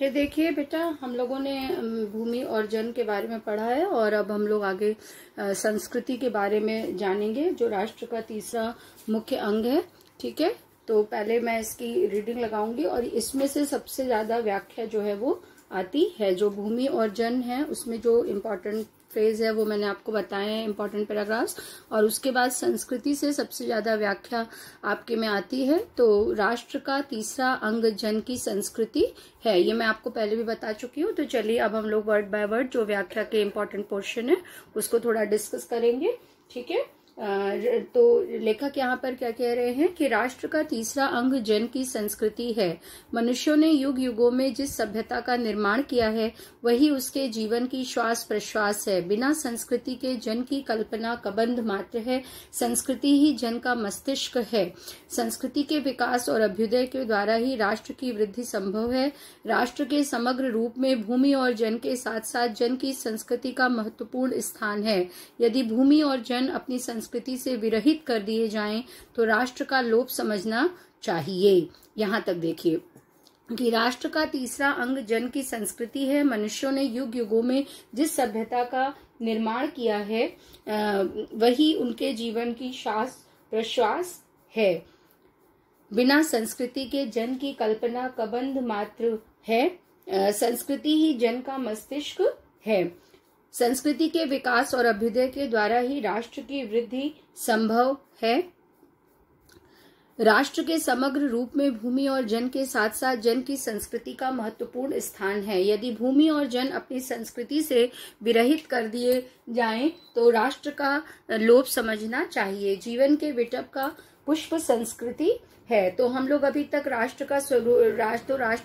ये देखिए बेटा, हम लोगों ने भूमि और जन के बारे में पढ़ा है और अब हम लोग आगे संस्कृति के बारे में जानेंगे, जो राष्ट्र का तीसरा मुख्य अंग है। ठीक है, तो पहले मैं इसकी रीडिंग लगाऊंगी और इसमें से सबसे ज्यादा व्याख्या जो है वो आती है। जो भूमि और जन है उसमें जो इम्पोर्टेंट फ्रेज है वो मैंने आपको बताए हैं, इम्पोर्टेंट पैराग्राफ्स, और उसके बाद संस्कृति से सबसे ज्यादा व्याख्या आपके में आती है। तो राष्ट्र का तीसरा अंग जन की संस्कृति है, ये मैं आपको पहले भी बता चुकी हूँ। तो चलिए अब हम लोग वर्ड बाय वर्ड जो व्याख्या के इम्पोर्टेंट पोर्शन है उसको थोड़ा डिस्कस करेंगे। ठीक है, तो लेखक यहाँ पर क्या कह रहे हैं कि राष्ट्र का तीसरा अंग जन की संस्कृति है। मनुष्यों ने युग युगों में जिस सभ्यता का निर्माण किया है वही उसके जीवन की श्वास प्रश्वास है। बिना संस्कृति के जन की कल्पना कबंध मात्र है। संस्कृति ही जन का मस्तिष्क है। संस्कृति के विकास और अभ्युदय के द्वारा ही राष्ट्र की वृद्धि संभव है। राष्ट्र के समग्र रूप में भूमि और जन के साथ साथ जन की संस्कृति का महत्वपूर्ण स्थान है। यदि भूमि और जन अपनी संस्कृति से विरहित कर दिए जाएं तो राष्ट्र का लोप समझना चाहिए। यहाँ तक देखिए कि राष्ट्र का तीसरा अंग जन की संस्कृति है। मनुष्यों ने युग युगों में जिस सभ्यता का निर्माण किया है वही उनके जीवन की श्वास प्रश्वास है। बिना संस्कृति के जन की कल्पना कबंध मात्र है। संस्कृति ही जन का मस्तिष्क है। संस्कृति के विकास और अभ्युदय के द्वारा ही राष्ट्र की वृद्धि संभव है। राष्ट्र के समग्र रूप में भूमि और जन के साथ साथ जन की संस्कृति का महत्वपूर्ण स्थान है। यदि भूमि और जन अपनी संस्कृति से विरहित कर दिए जाएं तो राष्ट्र का लोप समझना चाहिए। जीवन के विटप का पुष्प संस्कृति है। तो हम लोग अभी तक राष्ट्र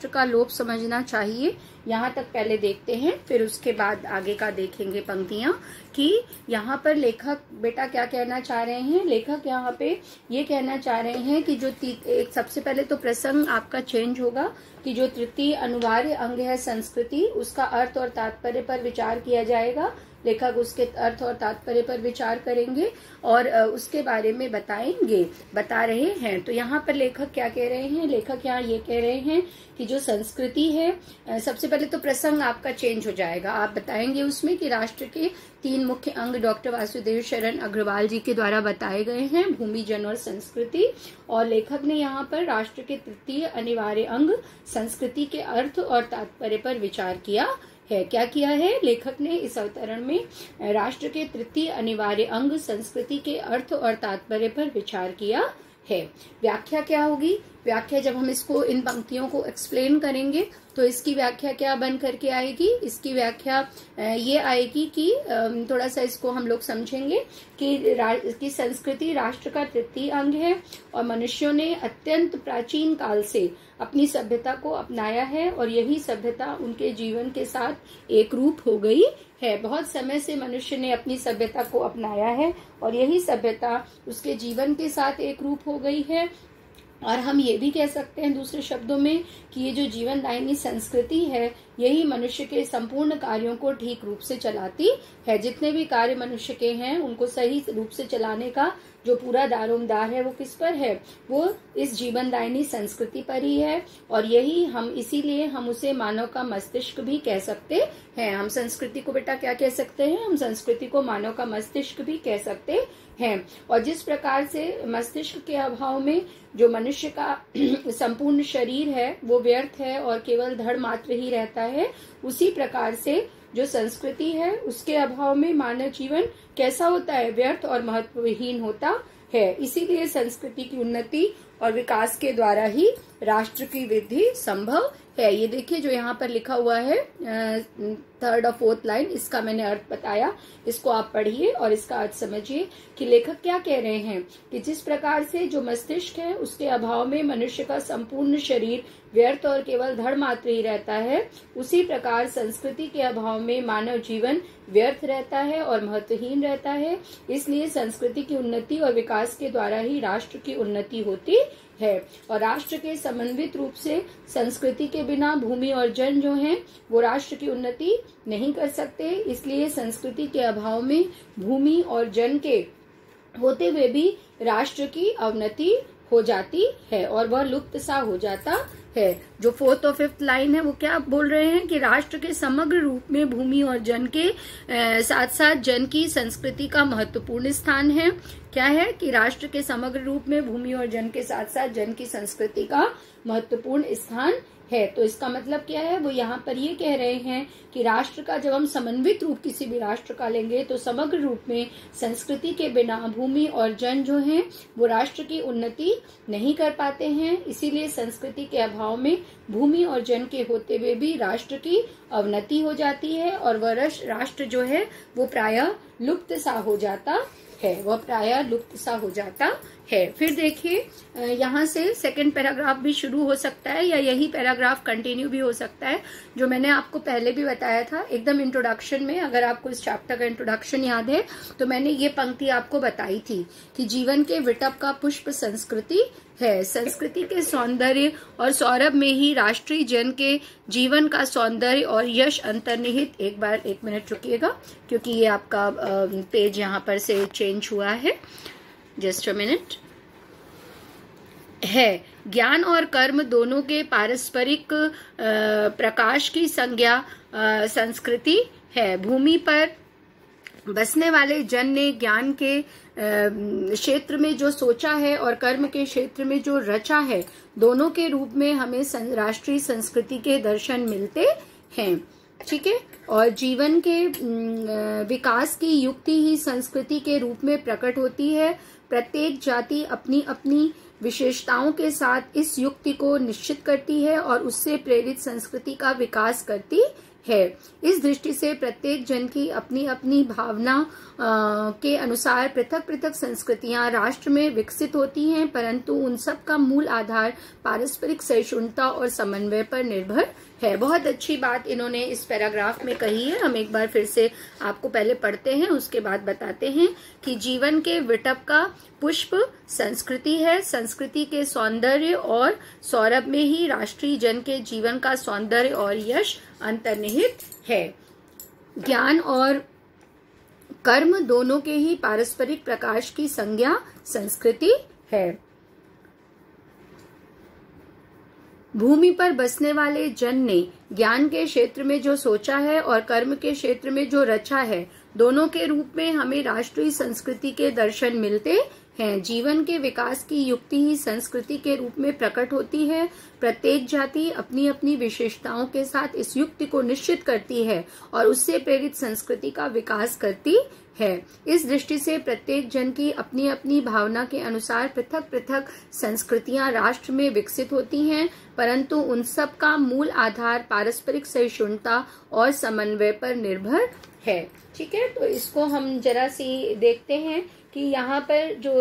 का लोप समझना चाहिए, यहाँ तक पहले देखते हैं, फिर उसके बाद आगे का देखेंगे पंक्तियां कि यहाँ पर लेखक बेटा क्या कहना चाह रहे हैं। लेखक यहाँ पे ये कहना चाह रहे हैं कि जो एक सबसे पहले तो प्रसंग आपका चेंज होगा कि जो तृतीय अनिवार्य अंग है संस्कृति, उसका अर्थ और तात्पर्य पर विचार किया जाएगा। लेखक उसके अर्थ और तात्पर्य पर विचार करेंगे और उसके बारे में बता रहे हैं। तो यहाँ पर लेखक क्या कह रहे हैं, लेखक यहाँ ये कह रहे हैं कि जो संस्कृति है, सबसे पहले तो प्रसंग आपका चेंज हो जाएगा। आप बताएंगे उसमें कि राष्ट्र के 3 मुख्य अंग डॉक्टर वासुदेव शरण अग्रवाल जी के द्वारा बताए गए हैं, भूमि जन और संस्कृति। और लेखक ने यहाँ पर राष्ट्र के तृतीय अनिवार्य अंग संस्कृति के अर्थ और तात्पर्य पर विचार किया है। क्या किया है लेखक ने इस अवतरण में? राष्ट्र के तृतीय अनिवार्य अंग संस्कृति के अर्थ और तात्पर्य पर विचार किया है। व्याख्या क्या होगी? व्याख्या जब हम इसको इन पंक्तियों को एक्सप्लेन करेंगे तो इसकी व्याख्या क्या बन करके आएगी? इसकी व्याख्या ये आएगी कि थोड़ा सा इसको हम लोग समझेंगे कि संस्कृति राष्ट्र का तृतीय अंग है और मनुष्यों ने अत्यंत प्राचीन काल से अपनी सभ्यता को अपनाया है और यही सभ्यता उनके जीवन के साथ एक रूप हो गई है। बहुत समय से मनुष्य ने अपनी सभ्यता को अपनाया है और यही सभ्यता उसके जीवन के साथ एक रूप हो गई है। और हम ये भी कह सकते हैं दूसरे शब्दों में कि ये जो जीवनदायिनी संस्कृति है यही मनुष्य के संपूर्ण कार्यों को ठीक रूप से चलाती है। जितने भी कार्य मनुष्य के हैं उनको सही रूप से चलाने का जो पूरा दारोमदार है वो किस पर है? वो इस जीवनदायिनी संस्कृति पर ही है। और यही हम इसीलिए हम उसे मानव का मस्तिष्क भी कह सकते हैं। हम संस्कृति को बेटा क्या कह सकते हैं? हम संस्कृति को मानव का मस्तिष्क भी कह सकते हैं। और जिस प्रकार से मस्तिष्क के अभाव में जो मनुष्य का संपूर्ण शरीर है वो व्यर्थ है और केवल धड़ मात्र ही रहता है, उसी प्रकार से जो संस्कृति है उसके अभाव में मानव जीवन कैसा होता है? व्यर्थ और महत्वहीन होता है। इसीलिए संस्कृति की उन्नति और विकास के द्वारा ही राष्ट्र की वृद्धि संभव है। ये देखिए जो यहाँ पर लिखा हुआ है 3rd और 4th लाइन, इसका मैंने अर्थ बताया, इसको आप पढ़िए और इसका अर्थ समझिए कि लेखक क्या कह रहे हैं कि जिस प्रकार से जो मस्तिष्क है उसके अभाव में मनुष्य का संपूर्ण शरीर व्यर्थ और केवल धड़ मात्र ही रहता है, उसी प्रकार संस्कृति के अभाव में मानव जीवन व्यर्थ रहता है और महत्वहीन रहता है। इसलिए संस्कृति की उन्नति और विकास के द्वारा ही राष्ट्र की उन्नति होती है। और राष्ट्र के समन्वित रूप से संस्कृति के बिना भूमि और जन जो हैं वो राष्ट्र की उन्नति नहीं कर सकते। इसलिए संस्कृति के अभाव में भूमि और जन के होते हुए भी राष्ट्र की अवनति हो जाती है और वह लुप्त सा हो जाता है। जो 4th और 5th लाइन है वो क्या बोल रहे हैं कि राष्ट्र के समग्र रूप में भूमि और जन के साथ साथ जन की संस्कृति का महत्वपूर्ण स्थान है। क्या है कि राष्ट्र के समग्र रूप में भूमि और जन के साथ साथ जन की संस्कृति का महत्वपूर्ण स्थान है। तो इसका मतलब क्या है, वो यहाँ पर ये कह रहे हैं कि राष्ट्र का जब हम समन्वित रूप किसी भी राष्ट्र का लेंगे तो समग्र रूप में संस्कृति के बिना भूमि और जन जो हैं वो राष्ट्र की उन्नति नहीं कर पाते हैं। इसीलिए संस्कृति के अभाव में भूमि और जन के होते हुए भी राष्ट्र की अवनति हो जाती है और वह राष्ट्र जो है वो प्रायः लुप्त सा हो जाता है। फिर देखिए यहाँ से सेकंड पैराग्राफ भी शुरू हो सकता है या यही पैराग्राफ कंटिन्यू भी हो सकता है, जो मैंने आपको पहले भी बताया था एकदम इंट्रोडक्शन में। अगर आपको इस चैप्टर का इंट्रोडक्शन याद है तो मैंने ये पंक्ति आपको बताई थी कि जीवन के विटप का पुष्प संस्कृति है। संस्कृति के सौंदर्य और सौरभ में ही राष्ट्रीय जन के जीवन का सौंदर्य और यश अंतर्निहित। एक मिनट रुकिएगा क्योंकि ये आपका पेज यहाँ पर से चेंज हुआ है, जस्ट अ मिनट। है ज्ञान और कर्म दोनों के पारस्परिक प्रकाश की संज्ञा संस्कृति है। भूमि पर बसने वाले जन ने ज्ञान के क्षेत्र में जो सोचा है और कर्म के क्षेत्र में जो रचा है, दोनों के रूप में हमें राष्ट्रीय संस्कृति के दर्शन मिलते हैं। ठीक है, और जीवन के विकास की युक्ति ही संस्कृति के रूप में प्रकट होती है। प्रत्येक जाति अपनी अपनी विशेषताओं के साथ इस युक्ति को निश्चित करती है और उससे प्रेरित संस्कृति का विकास करती है। इस दृष्टि से प्रत्येक जन की अपनी अपनी भावना के अनुसार पृथक पृथक संस्कृतियां राष्ट्र में विकसित होती हैं, परंतु उन सब का मूल आधार पारस्परिक सहिष्णुता और समन्वय पर निर्भर है। बहुत अच्छी बात इन्होंने इस पैराग्राफ में कही है। हम एक बार फिर से आपको पहले पढ़ते हैं, उसके बाद बताते हैं कि जीवन के विटप का पुष्प संस्कृति है। संस्कृति के सौंदर्य और सौरभ में ही राष्ट्रीय जन के जीवन का सौंदर्य और यश अंतर्निहित है। ज्ञान और कर्म दोनों के ही पारस्परिक प्रकाश की संज्ञा संस्कृति है। भूमि पर बसने वाले जन ने ज्ञान के क्षेत्र में जो सोचा है और कर्म के क्षेत्र में जो रचा है, दोनों के रूप में हमें राष्ट्रीय संस्कृति के दर्शन मिलते हैं। जीवन के विकास की युक्ति ही संस्कृति के रूप में प्रकट होती है। प्रत्येक जाति अपनी अपनी विशेषताओं के साथ इस युक्ति को निश्चित करती है और उससे प्रेरित संस्कृति का विकास करती है। इस दृष्टि से प्रत्येक जन की अपनी अपनी भावना के अनुसार पृथक पृथक संस्कृतियां राष्ट्र में विकसित होती हैं, परंतु उन सब का मूल आधार पारस्परिक सहिष्णुता और समन्वय पर निर्भर है। ठीक है, तो इसको हम जरा सी देखते हैं कि यहाँ पर जो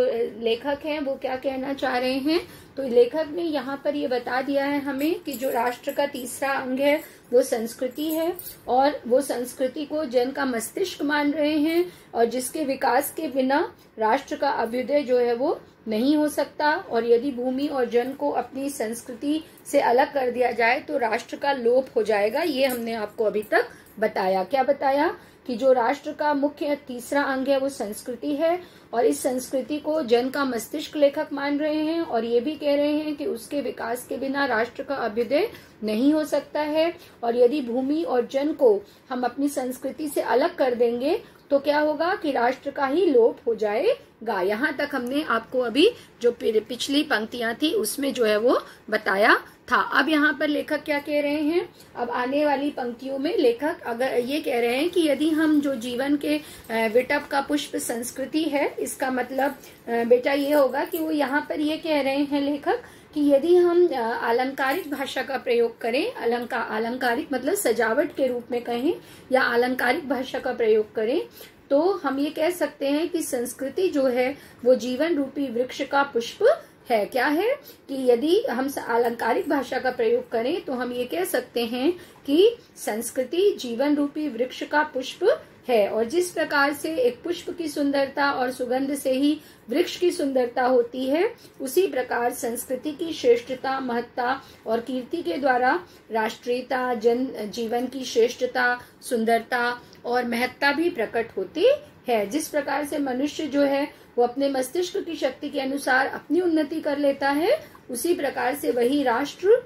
लेखक हैं वो क्या कहना चाह रहे हैं। तो लेखक ने यहाँ पर ये बता दिया है हमें कि जो राष्ट्र का तीसरा अंग है वो संस्कृति है और वो संस्कृति को जन का मस्तिष्क मान रहे हैं और जिसके विकास के बिना राष्ट्र का अभ्युदय जो है वो नहीं हो सकता। और यदि भूमि और जन को अपनी संस्कृति से अलग कर दिया जाए तो राष्ट्र का लोप हो जाएगा। ये हमने आपको अभी तक बताया। क्या बताया कि जो राष्ट्र का मुख्य तीसरा अंग है वो संस्कृति है और इस संस्कृति को जन का मस्तिष्क लेखक मान रहे हैं और ये भी कह रहे हैं कि उसके विकास के बिना राष्ट्र का अभ्युदय नहीं हो सकता है। और यदि भूमि और जन को हम अपनी संस्कृति से अलग कर देंगे तो क्या होगा कि राष्ट्र का ही लोप हो जाएगा। यहाँ तक हमने आपको अभी जो पिछली पंक्तियां थी उसमें जो है वो बताया था। अब यहाँ पर लेखक क्या कह रहे हैं, अब आने वाली पंक्तियों में लेखक अगर ये कह रहे हैं कि यदि हम जो जीवन के विटप का पुष्प संस्कृति है, इसका मतलब बेटा ये होगा कि वो यहाँ पर ये कह रहे हैं लेखक कि यदि हम अलंकारिक भाषा का प्रयोग करें, अलंकारिक मतलब सजावट के रूप में कहें या अलंकारिक भाषा का प्रयोग करें, तो हम ये कह सकते हैं कि संस्कृति जो है वो जीवन रूपी वृक्ष का पुष्प है। क्या है कि यदि हम अलंकारिक भाषा का प्रयोग करें तो हम ये कह सकते हैं कि संस्कृति जीवन रूपी वृक्ष का पुष्प है। और जिस प्रकार से एक पुष्प की सुंदरता और सुगंध से ही वृक्ष की सुंदरता होती है, उसी प्रकार संस्कृति की श्रेष्ठता, महत्ता और कीर्ति के द्वारा राष्ट्रीयता, जन जीवन की श्रेष्ठता, सुंदरता और महत्ता भी प्रकट होती है। जिस प्रकार से मनुष्य जो है वो अपने मस्तिष्क की शक्ति के अनुसार अपनी उन्नति कर लेता है, उसी प्रकार से वही राष्ट्र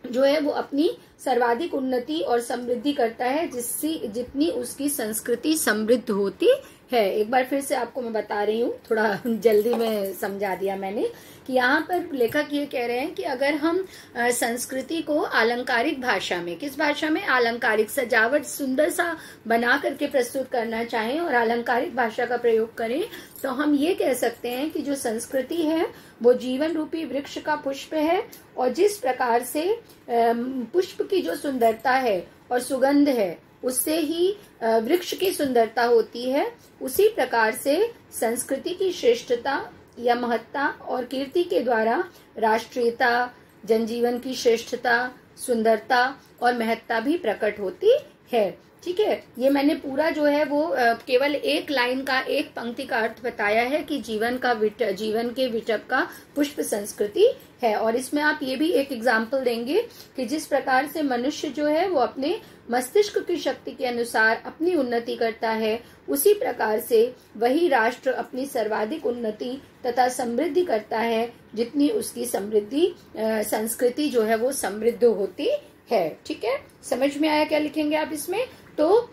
जो है वो अपनी सर्वाधिक उन्नति और समृद्धि करता है, जिससे जितनी उसकी संस्कृति समृद्ध होती है। एक बार फिर से आपको मैं बता रही हूँ, थोड़ा जल्दी में समझा दिया मैंने, कि यहाँ पर लेखक ये कह रहे हैं कि अगर हम संस्कृति को अलंकारिक भाषा में, किस भाषा में, अलंकारिक, सजावट सुंदर सा बना करके प्रस्तुत करना चाहें और अलंकारिक भाषा का प्रयोग करें, तो हम ये कह सकते हैं कि जो संस्कृति है वो जीवन रूपी वृक्ष का पुष्प है, और जिस प्रकार से पुष्प की जो सुंदरता है और सुगंध है उससे ही वृक्ष की सुंदरता होती है, उसी प्रकार से संस्कृति की श्रेष्ठता या महत्ता और कीर्ति के द्वारा राष्ट्रीयता, जनजीवन की श्रेष्ठता, सुंदरता और महत्ता भी प्रकट होती है। ठीक है, ये मैंने पूरा जो है वो केवल एक लाइन का, एक पंक्ति का अर्थ बताया है कि जीवन के विटप का पुष्प संस्कृति है। और इसमें आप ये भी एक एग्जाम्पल देंगे कि जिस प्रकार से मनुष्य जो है वो अपने मस्तिष्क की शक्ति के अनुसार अपनी उन्नति करता है, उसी प्रकार से वही राष्ट्र अपनी सर्वाधिक उन्नति तथा समृद्धि करता है, जितनी उसकी संस्कृति जो है वो समृद्ध होती है। ठीक है, समझ में आया? क्या लिखेंगे आप इसमें? तो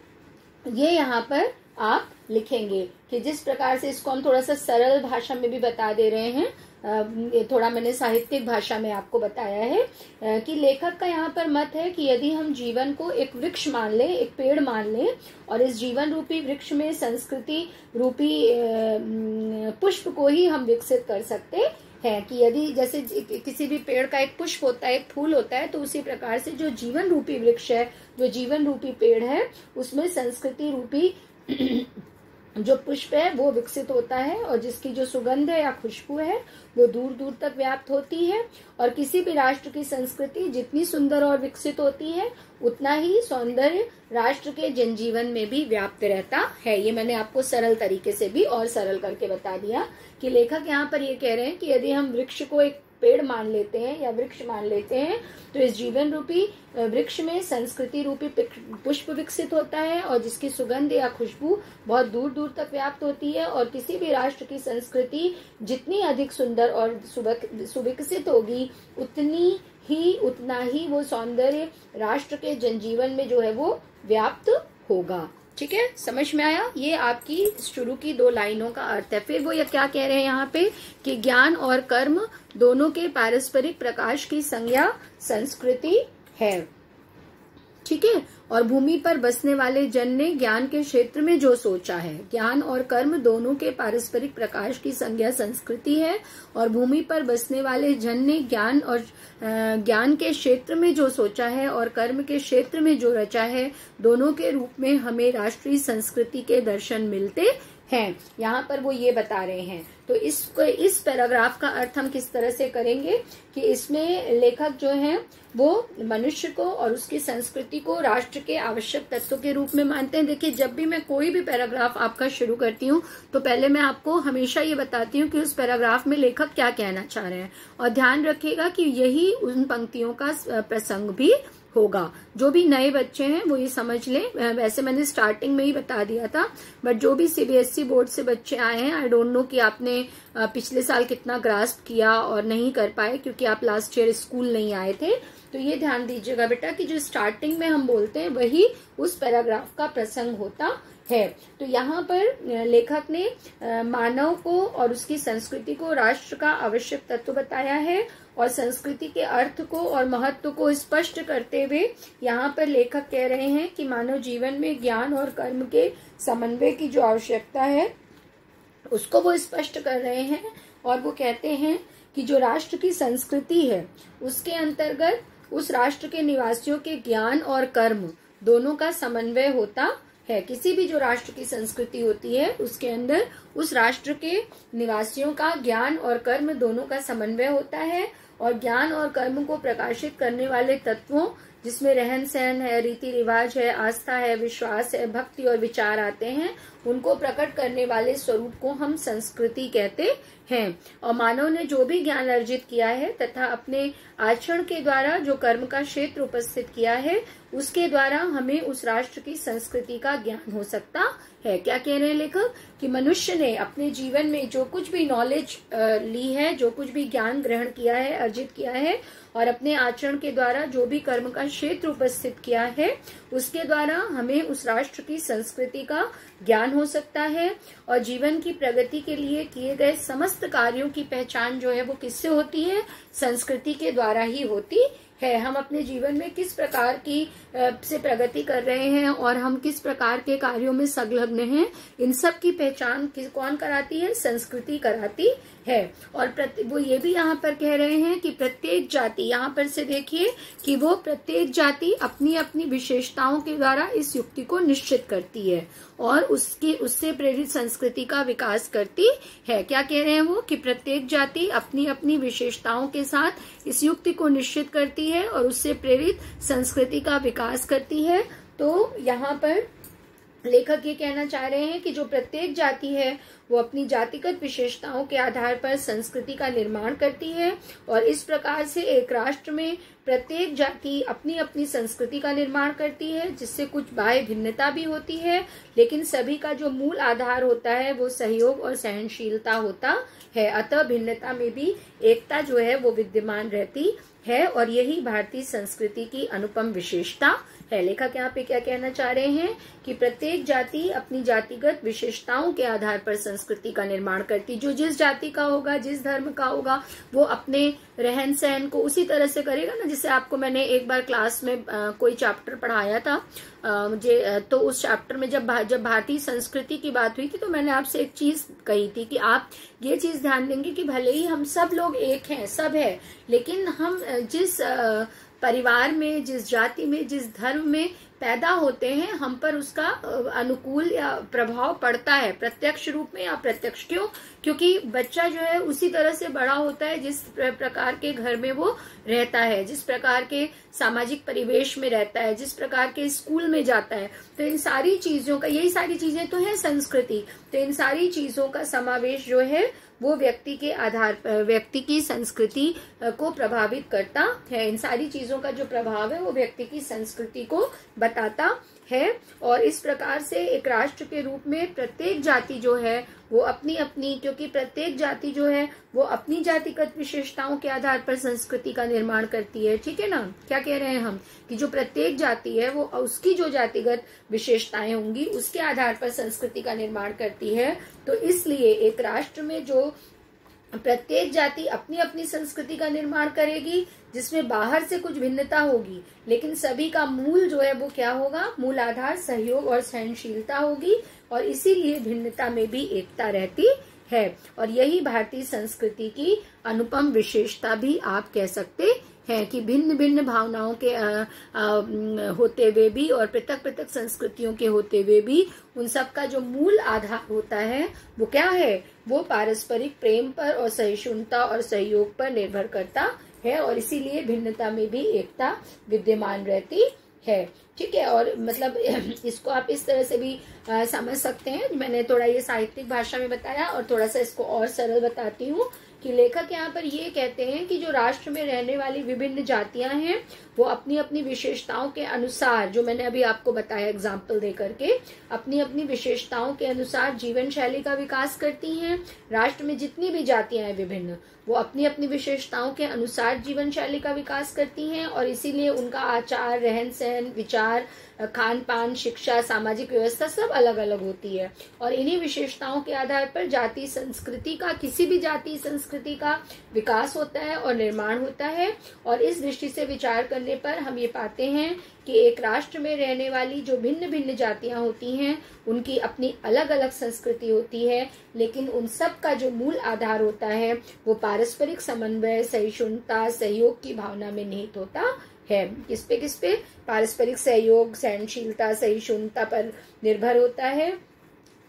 ये यहाँ पर आप लिखेंगे कि जिस प्रकार से, इसको हम थोड़ा सा सरल भाषा में भी बता दे रहे हैं, ये थोड़ा मैंने साहित्यिक भाषा में आपको बताया है कि लेखक का यहाँ पर मत है कि यदि हम जीवन को एक वृक्ष मान लें, एक पेड़ मान लें, और इस जीवन रूपी वृक्ष में संस्कृति रूपी पुष्प को ही हम विकसित कर सकते है, कि यदि जैसे किसी भी पेड़ का एक पुष्प होता है, एक फूल होता है, तो उसी प्रकार से जो जीवन रूपी वृक्ष है, जो जीवन रूपी पेड़ है, उसमें संस्कृति रूपी जो पुष्प है वो विकसित होता है, और जिसकी जो सुगंध है या खुशबू है वो दूर दूर तक व्याप्त होती है। और किसी भी राष्ट्र की संस्कृति जितनी सुंदर और विकसित होती है, उतना ही सौंदर्य राष्ट्र के जनजीवन में भी व्याप्त रहता है। ये मैंने आपको सरल तरीके से भी और सरल करके बता दिया कि लेखक यहाँ पर ये कह रहे हैं कि यदि हम वृक्ष को एक पेड़ मान लेते हैं या वृक्ष मान लेते हैं, तो इस जीवन रूपी वृक्ष में संस्कृति रूपी पुष्प विकसित होता है, और जिसकी सुगंध या खुशबू बहुत दूर दूर तक व्याप्त होती है। और किसी भी राष्ट्र की संस्कृति जितनी अधिक सुंदर और सुविकसित होगी, उतना ही वो सौंदर्य राष्ट्र के जनजीवन में जो है वो व्याप्त होगा। ठीक है, समझ में आया? ये आपकी शुरू की 2 लाइनों का अर्थ है। फिर वो ये क्या कह रहे हैं यहाँ पे कि ज्ञान और कर्म दोनों के पारस्परिक प्रकाश की संज्ञा संस्कृति है। ठीक है, और भूमि पर बसने वाले जन ने ज्ञान के क्षेत्र में जो सोचा है, ज्ञान और कर्म दोनों के पारस्परिक प्रकाश की संज्ञा संस्कृति है, और भूमि पर बसने वाले जन ने ज्ञान के क्षेत्र में जो सोचा है और कर्म के क्षेत्र में जो रचा है, दोनों के रूप में हमें राष्ट्रीय संस्कृति के दर्शन मिलते हैं। यहाँ पर वो ये बता रहे हैं। तो इस पैराग्राफ का अर्थ हम किस तरह से करेंगे कि इसमें लेखक जो है वो मनुष्य को और उसकी संस्कृति को राष्ट्र के आवश्यक तत्व के रूप में मानते हैं। देखिए, जब भी मैं कोई भी पैराग्राफ आपका शुरू करती हूँ तो पहले मैं आपको हमेशा ये बताती हूँ कि उस पैराग्राफ में लेखक क्या कहना चाह रहे हैं, और ध्यान रखिएगा कि यही उन पंक्तियों का प्रसंग भी होगा। जो भी नए बच्चे हैं वो ये समझ लें, वैसे मैंने स्टार्टिंग में ही बता दिया था, बट जो भी सीबीएसई बोर्ड से बच्चे आए हैं, आई डोंट नो कि आपने पिछले साल कितना ग्रास्प किया और नहीं कर पाए क्योंकि आप लास्ट ईयर स्कूल नहीं आए थे। तो ये ध्यान दीजिएगा बेटा कि जो स्टार्टिंग में हम बोलते हैं वही उस पैराग्राफ का प्रसंग होता है। तो यहाँ पर लेखक ने मानव को और उसकी संस्कृति को राष्ट्र का आवश्यक तत्व बताया है, और संस्कृति के अर्थ को और महत्व को स्पष्ट करते हुए यहाँ पर लेखक कह रहे हैं कि मानव जीवन में ज्ञान और कर्म के समन्वय की जो आवश्यकता है उसको वो स्पष्ट कर रहे हैं। और वो कहते हैं कि जो राष्ट्र की संस्कृति है उसके अंतर्गत उस राष्ट्र के निवासियों के ज्ञान और कर्म दोनों का समन्वय होता है। किसी भी जो राष्ट्र की संस्कृति होती है उसके अंदर उस राष्ट्र के निवासियों का ज्ञान और कर्म दोनों का समन्वय होता है, और ज्ञान और कर्म को प्रकाशित करने वाले तत्वों जिसमें रहन सहन है, रीति रिवाज है, आस्था है, विश्वास है, भक्ति और विचार आते हैं, उनको प्रकट करने वाले स्वरूप को हम संस्कृति कहते हैं। और मानव ने जो भी ज्ञान अर्जित किया है तथा अपने आचरण के द्वारा जो कर्म का क्षेत्र उपस्थित किया है, उसके द्वारा हमें उस राष्ट्र की संस्कृति का ज्ञान हो सकता है। क्या कह रहे हैं लेखक कि मनुष्य ने अपने जीवन में जो कुछ भी नॉलेज ली है, जो कुछ भी ज्ञान ग्रहण किया है, अर्जित किया है, और अपने आचरण के द्वारा जो भी कर्म का क्षेत्र उपस्थित किया है उसके द्वारा हमें उस राष्ट्र की संस्कृति का ज्ञान हो सकता है। और जीवन की प्रगति के लिए किए गए समस्त कार्यों की पहचान जो है वो किससे होती है? संस्कृति के द्वारा ही होती है। हम अपने जीवन में किस प्रकार की से प्रगति कर रहे हैं और हम किस प्रकार के कार्यों में संलग्न हैं, इन सब की पहचान कौन कराती है? संस्कृति कराती है। और वो ये भी यहाँ पर कह रहे हैं कि प्रत्येक जाति, यहाँ पर से देखिए कि वो प्रत्येक जाति अपनी अपनी विशेषताओं के द्वारा इस युक्ति को निश्चित करती है और उससे प्रेरित संस्कृति का विकास करती है। क्या कह रहे हैं वो? कि प्रत्येक जाति अपनी अपनी विशेषताओं के साथ इस युक्ति को निश्चित करती है और उससे प्रेरित संस्कृति का विकास करती है। तो यहाँ पर लेखक ये कहना चाह रहे हैं कि जो प्रत्येक जाति है वो अपनी जातिगत विशेषताओं के आधार पर संस्कृति का निर्माण करती है और इस प्रकार से एक राष्ट्र में प्रत्येक जाति अपनी अपनी संस्कृति का निर्माण करती है, जिससे कुछ बाह्य भिन्नता भी होती है, लेकिन सभी का जो मूल आधार होता है वो सहयोग और सहनशीलता होता है। अतः भिन्नता में भी एकता जो है वो विद्यमान रहती है और यही भारतीय संस्कृति की अनुपम विशेषता है। लेखक यहाँ पे क्या कहना चाह रहे हैं कि प्रत्येक जाति अपनी जातिगत विशेषताओं के आधार पर संस्कृति का निर्माण करती, जो जिस जाति का होगा, जिस धर्म का होगा, वो अपने रहन सहन को उसी तरह से करेगा ना। जैसे आपको मैंने एक बार क्लास में कोई चैप्टर पढ़ाया था मुझे, तो उस चैप्टर में जब भारतीय संस्कृति की बात हुई थी तो मैंने आपसे एक चीज कही थी कि आप ये चीज ध्यान देंगे कि भले ही हम सब लोग एक हैं, सब है, लेकिन हम जिस परिवार में, जिस जाति में, जिस धर्म में पैदा होते हैं, हम पर उसका अनुकूल या प्रभाव पड़ता है, प्रत्यक्ष रूप में या अप्रत्यक्ष। क्यों? क्योंकि बच्चा जो है उसी तरह से बड़ा होता है जिस प्रकार के घर में वो रहता है, जिस प्रकार के सामाजिक परिवेश में रहता है, जिस प्रकार के स्कूल में जाता है। तो इन सारी चीजों का, यही सारी चीजें तो है संस्कृति। तो इन सारी चीजों का समावेश जो है वो व्यक्ति के आधार पर, व्यक्ति की संस्कृति को प्रभावित करता है। इन सारी चीजों का जो प्रभाव है वो व्यक्ति की संस्कृति को बताता है। और इस प्रकार से एक राष्ट्र के रूप में प्रत्येक जाति जो है वो अपनी अपनी, क्योंकि प्रत्येक जाति जो है वो अपनी जातिगत विशेषताओं के आधार पर संस्कृति का निर्माण करती है। ठीक है ना? क्या कह रहे हैं हम कि जो प्रत्येक जाति है वो उसकी जो जातिगत विशेषताएं होंगी उसके आधार पर संस्कृति का निर्माण करती है। तो इसलिए एक राष्ट्र में जो प्रत्येक जाति अपनी अपनी संस्कृति का निर्माण करेगी, जिसमें बाहर से कुछ भिन्नता होगी, लेकिन सभी का मूल जो है वो क्या होगा? मूल आधार सहयोग और सहनशीलता होगी और इसीलिए भिन्नता में भी एकता रहती है। और यही भारतीय संस्कृति की अनुपम विशेषता भी आप कह सकते हैं कि भिन्न भिन्न भावनाओं के होते हुए भी और पृथक पृथक संस्कृतियों के होते हुए भी उन सब का जो मूल आधार होता है वो क्या है? वो पारस्परिक प्रेम पर और सहिष्णुता और सहयोग पर निर्भर करता है और इसीलिए भिन्नता में भी एकता विद्यमान रहती है। ठीक है? और मतलब इसको आप इस तरह से भी समझ सकते हैं। मैंने थोड़ा ये साहित्यिक भाषा में बताया और थोड़ा सा इसको और सरल बताती हूँ कि लेखक यहाँ पर ये कहते हैं कि जो राष्ट्र में रहने वाली विभिन्न जातियां हैं वो अपनी अपनी विशेषताओं के अनुसार, जो मैंने अभी आपको बताया एग्जाम्पल दे करके, अपनी अपनी विशेषताओं के अनुसार जीवन शैली का विकास करती हैं। राष्ट्र में जितनी भी जातियां हैं विभिन्न, वो अपनी अपनी विशेषताओं के अनुसार जीवन शैली का विकास करती हैं और इसीलिए उनका आचार, रहन सहन, विचार, खान पान, शिक्षा, सामाजिक व्यवस्था सब अलग अलग होती है। और इन्हीं विशेषताओं के आधार पर जाति संस्कृति का, किसी भी जाति संस्कृति का विकास होता है और निर्माण होता है। और इस दृष्टि से विचार करने पर हम ये पाते हैं कि एक राष्ट्र में रहने वाली जो भिन्न भिन्न जातियां होती हैं उनकी अपनी अलग अलग संस्कृति होती है, लेकिन उन सब का जो मूल आधार होता है वो पारस्परिक समन्वय, सहिष्णुता, सहयोग की भावना में निहित होता है। किस पे? पारस्परिक सहयोग, सहनशीलता, सहिष्णुता पर निर्भर होता है,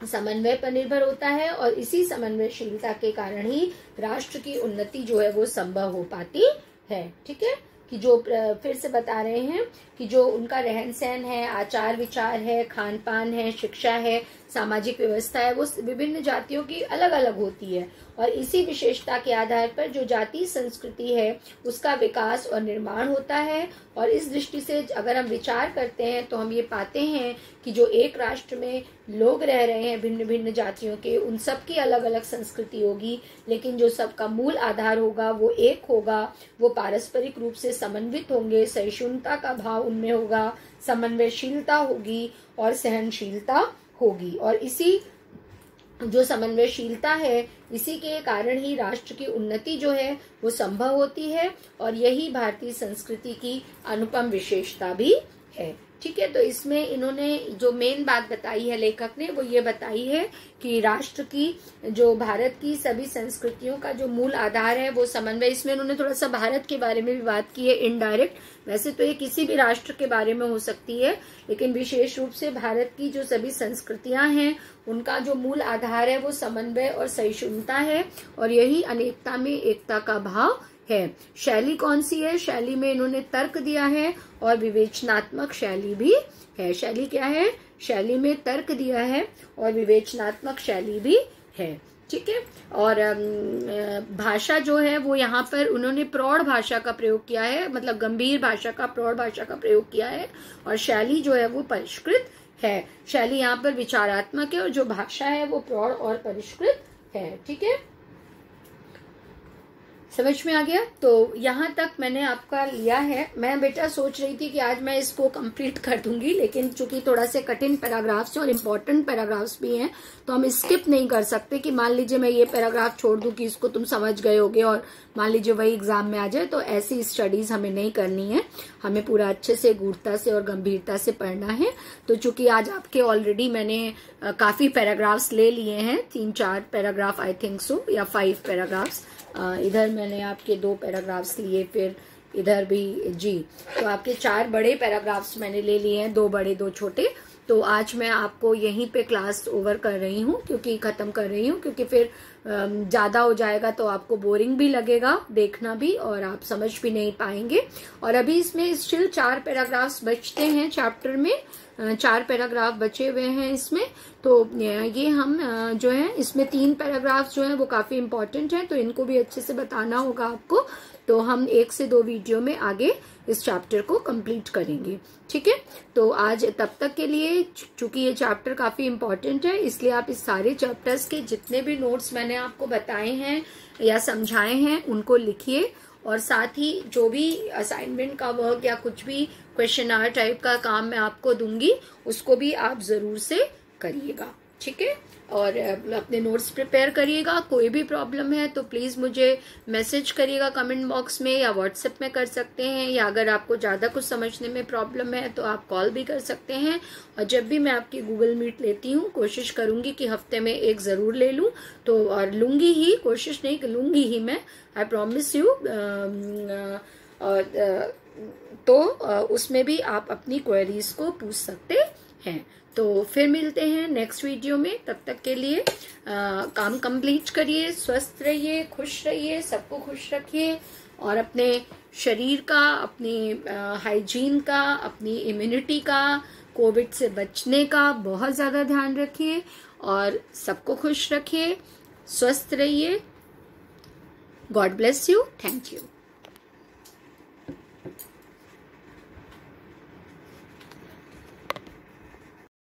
समन्वय पर निर्भर होता है और इसी समन्वयशीलता के कारण ही राष्ट्र की उन्नति जो है वो संभव हो पाती है। ठीक है? कि जो फिर से बता रहे हैं कि जो उनका रहन सहन है, आचार विचार है, खान पान है, शिक्षा है, सामाजिक व्यवस्था है वो विभिन्न जातियों की अलग अलग होती है, और इसी विशेषता के आधार पर जो जाति संस्कृति है उसका विकास और निर्माण होता है। और इस दृष्टि से अगर हम विचार करते हैं तो हम ये पाते हैं कि जो एक राष्ट्र में लोग रह रहे हैं भिन्न भिन्न जातियों के, उन सब की अलग अलग संस्कृति होगी, लेकिन जो सबका मूल आधार होगा वो एक होगा। वो पारस्परिक रूप से समन्वित होंगे, सहिष्णुता का भाव उनमें होगा, समन्वयशीलता होगी और सहनशीलता होगी। और इसी जो समन्वयशीलता है, इसी के कारण ही राष्ट्र की उन्नति जो है वो संभव होती है, और यही भारतीय संस्कृति की अनुपम विशेषता भी है। ठीक है, तो इसमें इन्होंने जो मेन बात बताई है लेखक ने, वो ये बताई है कि राष्ट्र की जो भारत की सभी संस्कृतियों का जो मूल आधार है वो समन्वय। इसमें इन्होंने थोड़ा सा भारत के बारे में भी बात की है इनडायरेक्ट, वैसे तो ये किसी भी राष्ट्र के बारे में हो सकती है, लेकिन विशेष रूप से भारत की जो सभी संस्कृतियां हैं उनका जो मूल आधार है वो समन्वय और सहिष्णुता है, और यही अनेकता में एकता का भाव है। शैली कौन सी है? शैली में इन्होंने तर्क दिया है और विवेचनात्मक शैली भी है। शैली क्या है? शैली में तर्क दिया है और विवेचनात्मक शैली भी है। ठीक है, और भाषा जो है वो यहाँ पर उन्होंने प्रौढ़ भाषा का प्रयोग किया है, मतलब गंभीर भाषा का, प्रौढ़ भाषा का प्रयोग किया है, और शैली जो है वो परिष्कृत है। शैली यहाँ पर विचारात्मक है और जो भाषा है वो प्रौढ़ और परिष्कृत है। ठीक है, समझ में आ गया? तो यहाँ तक मैंने आपका लिया है। मैं बेटा सोच रही थी कि आज मैं इसको कंप्लीट कर दूंगी, लेकिन चूंकि थोड़ा से कठिन पैराग्राफ्स हैं और इम्पोर्टेंट पैराग्राफ्स भी हैं, तो हम स्किप नहीं कर सकते कि मान लीजिए मैं ये पैराग्राफ छोड़ दूं कि इसको तुम समझ गए होगे और मान लीजिए वही एग्जाम में आ जाए, तो ऐसी स्टडीज हमें नहीं करनी है। हमें पूरा अच्छे से गूढ़ता से और गंभीरता से पढ़ना है। तो चूंकि आज आपके ऑलरेडी मैंने काफी पैराग्राफ्स ले लिए हैं, 3-4 पैराग्राफ आई थिंक सो, या 5 पैराग्राफ्स। इधर मैंने आपके 2 पैराग्राफ्स लिए, फिर इधर भी जी, तो आपके 4 बड़े पैराग्राफ्स मैंने ले लिए हैं, 2 बड़े 2 छोटे। तो आज मैं आपको यहीं पे क्लास ओवर कर रही हूँ, क्योंकि खत्म कर रही हूँ, क्योंकि फिर ज्यादा हो जाएगा तो आपको बोरिंग भी लगेगा देखना भी, और आप समझ भी नहीं पाएंगे। और अभी इसमें स्टिल 4 पैराग्राफ्स बचते हैं चैप्टर में, 4 पैराग्राफ बचे हुए हैं इसमें। तो ये हम जो है इसमें 3 पैराग्राफ जो है वो काफी इम्पोर्टेंट है, तो इनको भी अच्छे से बताना होगा आपको। तो हम 1 से 2 वीडियो में आगे इस चैप्टर को कंप्लीट करेंगे। ठीक है, तो आज तब तक के लिए, चूंकि ये चैप्टर काफी इम्पोर्टेंट है, इसलिए आप इस सारे चैप्टर्स के जितने भी नोट्स मैंने आपको बताए हैं या समझाए हैं उनको लिखिए, और साथ ही जो भी असाइनमेंट का वर्क या कुछ भी क्वेश्चन आवर टाइप का काम मैं आपको दूंगी उसको भी आप जरूर से करिएगा। ठीक है, और अपने नोट्स प्रिपेयर करिएगा। कोई भी प्रॉब्लम है तो प्लीज मुझे मैसेज करिएगा कमेंट बॉक्स में, या व्हाट्सएप में कर सकते हैं, या अगर आपको ज्यादा कुछ समझने में प्रॉब्लम है तो आप कॉल भी कर सकते हैं। और जब भी मैं आपकी गूगल मीट लेती हूँ कोशिश करूंगी कि हफ्ते में 1 जरूर ले लूं, तो और लूंगी ही, कोशिश नहीं लूंगी ही मैं, आई प्रॉमिस यू। तो उसमें भी आप अपनी क्वेरीज को पूछ सकते हैं। तो फिर मिलते हैं नेक्स्ट वीडियो में, तब तक के लिए काम कंप्लीट करिए, स्वस्थ रहिए, खुश रहिए, सबको खुश रखिए, और अपने शरीर का, अपनी हाइजीन का, अपनी इम्यूनिटी का, कोविड से बचने का बहुत ज्यादा ध्यान रखिए, और सबको खुश रखिए, स्वस्थ रहिए। God bless you, thank you.